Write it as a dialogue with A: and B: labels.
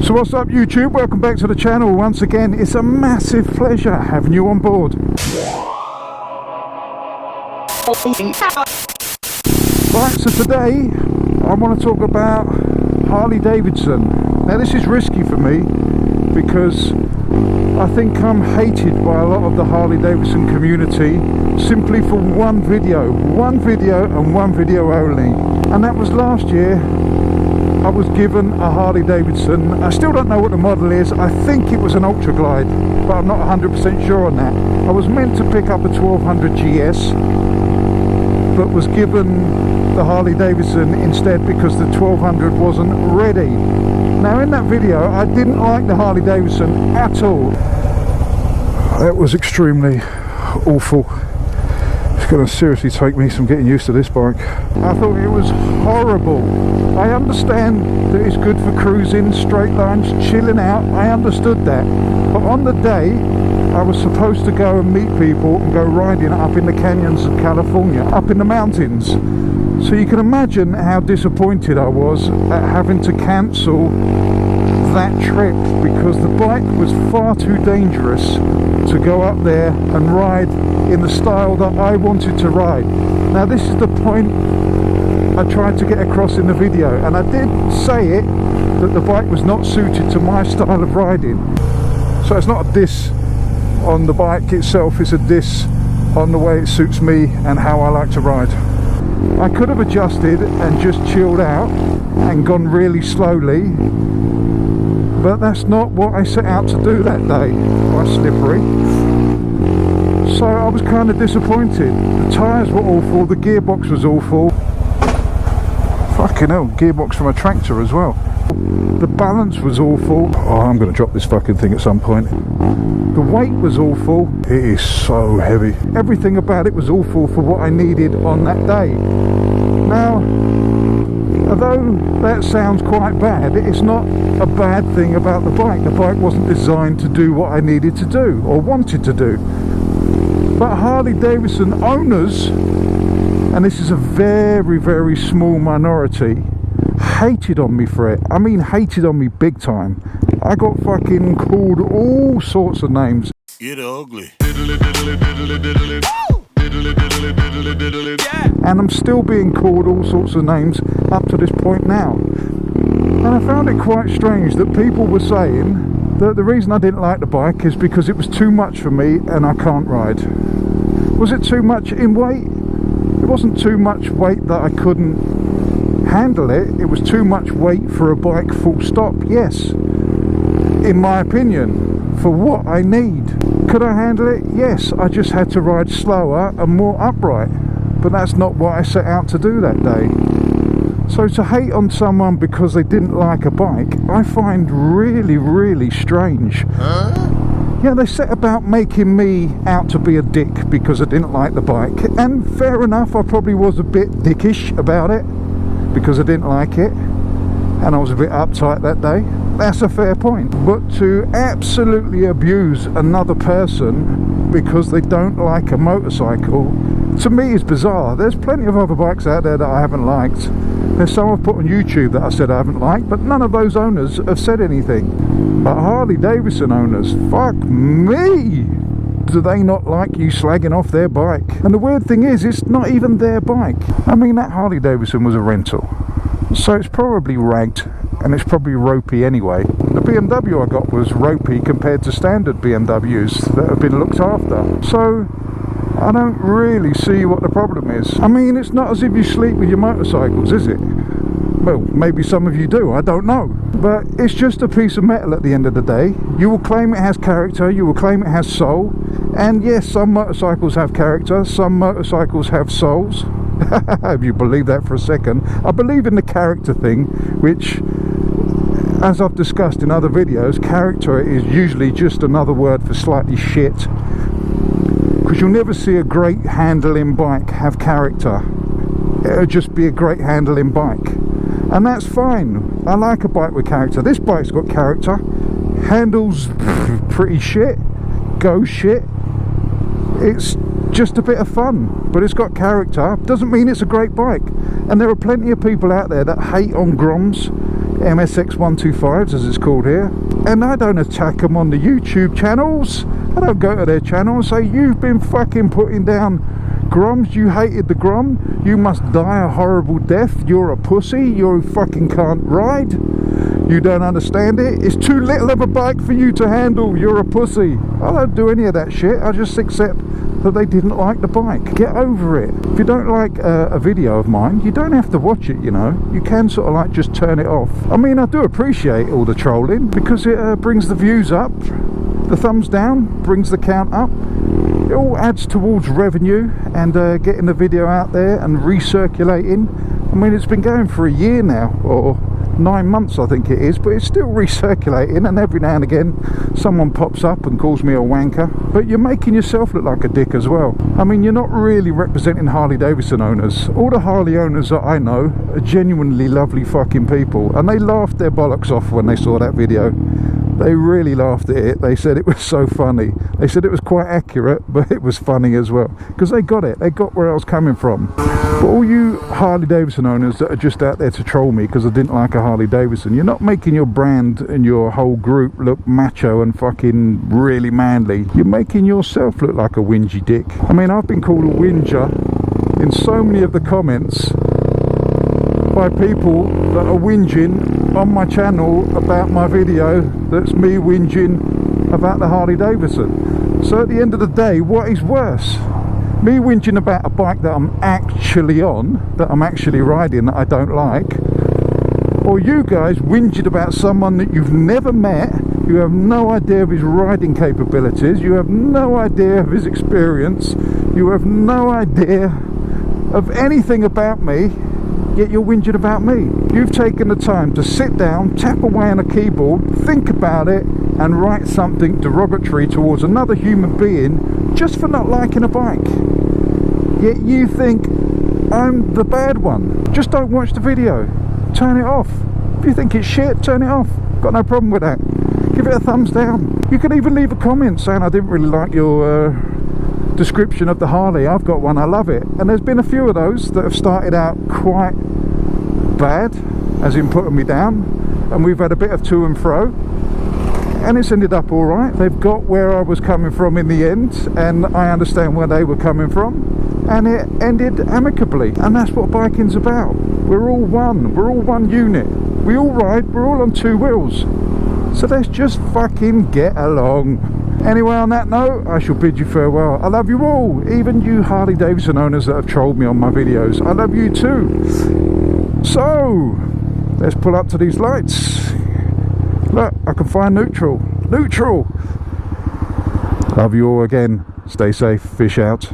A: So what's up YouTube, welcome back to the channel once again. It's a massive pleasure having you on board. Right, so today I want to talk about Harley Davidson. Now this is risky for me because I think I'm hated by a lot of the Harley Davidson community simply for one video and one video only. And that was last year. I was given a Harley Davidson. I still don't know what the model is. I think it was an Ultra Glide, but I'm not 100% sure on that. I was meant to pick up a 1200 GS, but was given the Harley Davidson instead because the 1200 wasn't ready. Now in that video I didn't like the Harley Davidson at all. That was extremely awful. It's going to seriously take me some getting used to this bike. I thought it was horrible. I understand that it's good for cruising, straight lines, chilling out. I understood that. But on the day I was supposed to go and meet people and go riding up in the canyons of California, up in the mountains. So you can imagine how disappointed I was at having to cancel that trip because the bike was far too dangerous to go up there and ride in the style that I wanted to ride. Now this is the point I tried to get across in the video, and I did say it that the bike was not suited to my style of riding. So it's not a diss on the bike itself, it's a diss on the way it suits me and how I like to ride. I could have adjusted and just chilled out and gone really slowly, but that's not what I set out to do that day. Quite slippery. So I was kind of disappointed. The tyres were awful, the gearbox was awful. Fucking hell, gearbox from a tractor as well. The balance was awful. Oh, I'm going to drop this fucking thing at some point. The weight was awful. It is so heavy. Everything about it was awful for what I needed on that day. Now, although that sounds quite bad, it's not a bad thing about the bike. The bike wasn't designed to do what I needed to do or wanted to do. But Harley Davidson owners, and this is a very, very small minority, hated on me for it. I mean hated on me big time. I got fucking called all sorts of names.
B: Get ugly.
A: And I'm still being called all sorts of names up to this point now. And I found it quite strange that people were saying that the reason I didn't like the bike is because it was too much for me and I can't ride. Was it too much in weight? It wasn't too much weight that I couldn't handle it. It was too much weight for a bike, full stop. Yes, in my opinion, for what I need. Could I handle it? Yes, I just had to ride slower and more upright, but that's not what I set out to do that day. So to hate on someone because they didn't like a bike, I find really, really strange. Yeah, they set about making me out to be a dick because I didn't like the bike, and fair enough, I probably was a bit dickish about it because I didn't like it and I was a bit uptight that day. That's a fair point. But to absolutely abuse another person because they don't like a motorcycle, to me is bizarre. There's plenty of other bikes out there that I haven't liked. There's some I've put on YouTube that I said I haven't liked, but none of those owners have said anything. But Harley Davidson owners, fuck me! Do they not like you slagging off their bike? And the weird thing is, it's not even their bike. I mean, that Harley Davidson was a rental, so it's probably ragged and it's probably ropey anyway. The BMW I got was ropey compared to standard BMWs that have been looked after. So I don't really see what the problem is. I mean, it's not as if you sleep with your motorcycles, is it? Well, maybe some of you do, I don't know. But it's just a piece of metal at the end of the day. You will claim it has character, you will claim it has soul. And yes, some motorcycles have character, some motorcycles have souls. If you believe that for a second. I believe in the character thing, which, as I've discussed in other videos, character is usually just another word for slightly shit. Because you'll never see a great handling bike have character. It'll just be a great handling bike. And that's fine. I like a bike with character. This bike's got character. Handles pretty shit. Goes shit. It's just a bit of fun, but it's got character. Doesn't mean it's a great bike. And there are plenty of people out there that hate on Groms MSX125s as it's called here, and I don't attack them on the YouTube channels. I don't go to their channel and say, you've been fucking putting down Groms, you hated the Grom, you must die a horrible death, you're a pussy, you fucking can't ride, you don't understand it, it's too little of a bike for you to handle, you're a pussy. I don't do any of that shit. I just accept that they didn't like the bike. Get over it. If you don't like a video of mine, you don't have to watch it, you know. You can sort of like just turn it off. I mean, I do appreciate all the trolling because it brings the views up. The thumbs down brings the count up. It all adds towards revenue and getting the video out there and recirculating. I mean, it's been going for a year now, or 9 months I think it is, but it's still recirculating, and every now and again someone pops up and calls me a wanker. But you're making yourself look like a dick as well. I mean, you're not really representing Harley Davidson owners. All the Harley owners that I know are genuinely lovely fucking people, and they laughed their bollocks off when they saw that video. They really laughed at it. They said it was so funny. They said it was quite accurate, but it was funny as well, because they got it. They got where I was coming from. But all you Harley Davidson owners that are just out there to troll me because I didn't like a Harley Davidson, you're not making your brand and your whole group look macho and fucking really manly. You're making yourself look like a whingy dick. I mean, I've been called a whinger in so many of the comments by people that are whinging on my channel about my video that's me whinging about the Harley Davidson. So at the end of the day, what is worse? Me whinging about a bike that I'm actually on, that I'm actually riding, that I don't like, or you guys whinging about someone that you've never met, you have no idea of his riding capabilities, you have no idea of his experience, you have no idea of anything about me, yet you're whinging about me. You've taken the time to sit down, tap away on a keyboard, think about it, and write something derogatory towards another human being just for not liking a bike. Yet you think I'm the bad one. Just don't watch the video. Turn it off. If you think it's shit, turn it off. Got no problem with that. Give it a thumbs down. You can even leave a comment saying I didn't really like your description of the Harley. I've got one, I love it. And there's been a few of those that have started out quite bad, as in putting me down, and we've had a bit of to and fro, and it's ended up all right. They've got where I was coming from in the end, and I understand where they were coming from, and it ended amicably. And that's what biking's about. We're all one. We're all one unit. We all ride. We're all on two wheels. So let's just fucking get along. Anyway, on that note, I shall bid you farewell. I love you all, even you Harley Davidson owners that have trolled me on my videos. I love you too. So let's pull up to these lights. Look, I can find neutral. Neutral. Love you all again. Stay safe. Fish out.